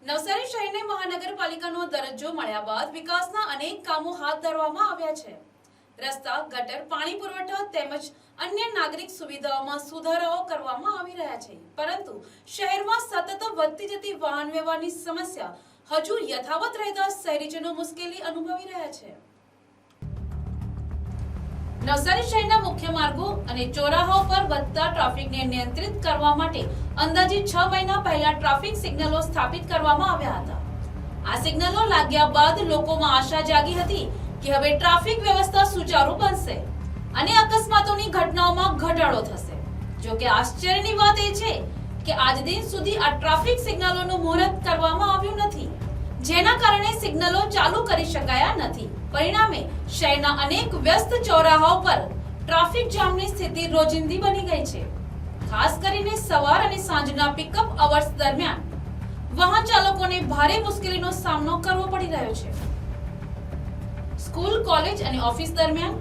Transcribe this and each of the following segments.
નવસારી શહેરને મહાનગરપાલિકાનો દરજ્જો મળ્યા બાદ વિકાસના અનેક કામો હાથ ધરવામાં આવ્યા છે। રસ્તા, ગટર, પાણી પુરવઠા તેમજ અન્ય નાગરિક સુવિધાઓમાં સુધારાઓ કરવામાં આવી રહ્યા છે, પરંતુ શહેરમાં સતત વધતી જતી વાહન વ્યવહારની સમસ્યા હજુ યથાવત રહેતા શહેરીજનો મુશ્કેલી અનુભવી રહ્યા છે। નવસારી શહેરના મુખ્ય માર્ગો અને ચોરાહાઓ પર વધતા ટ્રાફિકને નિયંત્રિત કરવા માટે અંદાજિત 6 મહિના પહેલા ટ્રાફિક સિગ્નલો સ્થાપિત કરવામાં આવ્યા હતા। આ સિગ્નલો લાગ્યા બાદ લોકોમાં આશા જાગી હતી કે હવે ટ્રાફિક વ્યવસ્થા સુચારુ બનશે અને અકસ્માતોની ઘટનાઓમાં ઘટાડો થશે। જો કે આશ્ચર્યની વાત એ છે કે આજ દિન સુધી આ ટ્રાફિક સિગ્નલોનું મુહૂર્ત કરવામાં આવ્યું નથી, જેના કારણે સિગ્નલો ચાલુ કરી શકાયા નથી। પરિણામે શહેરના અનેક વ્યસ્ત ચોરાહાઓ પર ટ્રાફિક જામની સ્થિતિ રોજિંદી બની ગઈ છે। ખાસ કરીને સવાર અને સાંજના પિકઅપ અવર્સ દરમિયાન વાહન ચાલકોને ભારે મુશ્કેલીનો સામનો કરવો પડી રહ્યો છે। સ્કૂલ, કોલેજ અને ઓફિસ દરમિયાન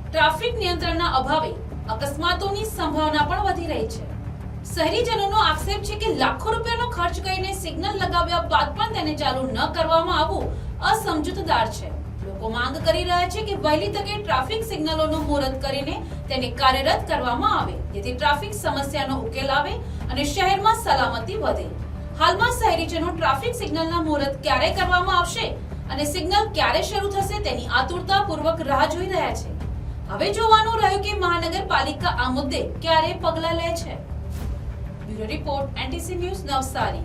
ટ્રાફિક નિયંત્રણના અભાવે અકસ્માતોની સંભાવના પણ વધી રહી છે। શહેરીજનોનો આક્ષેપ છે કે લાખો રૂપિયાનો ખર્ચ કરીને સિગ્નલ લગાવ્યા બાદ પણ તેને ચાલુ ન કરવામાં આવવું અસમજૂતદાર છે। લોકો માંગ કરી રહ્યા છે કે વહેલી તકે ટ્રાફિક સિગ્નલોનું મુહૂર્ત કરીને તેને કાર્યરત કરવામાં આવે, જેથી ટ્રાફિક સમસ્યાનો ઉકેલ આવે અને શહેરમાં સલામતી વધે। હાલમાં શહેરીજનો ટ્રાફિક સિગ્નલના મુહૂર્ત ક્યારે કરવામાં આવશે અને સિગ્નલ ક્યારે શરૂ થશે તેની આતુરતાપૂર્વક રાહ જોઈ રહ્યા છે। હવે જોવાનું રહ્યું કે મહાનગરપાલિકા આ મુદ્દે ક્યારે પગલાં લે છે। Bureau report, NTC news, Navsari.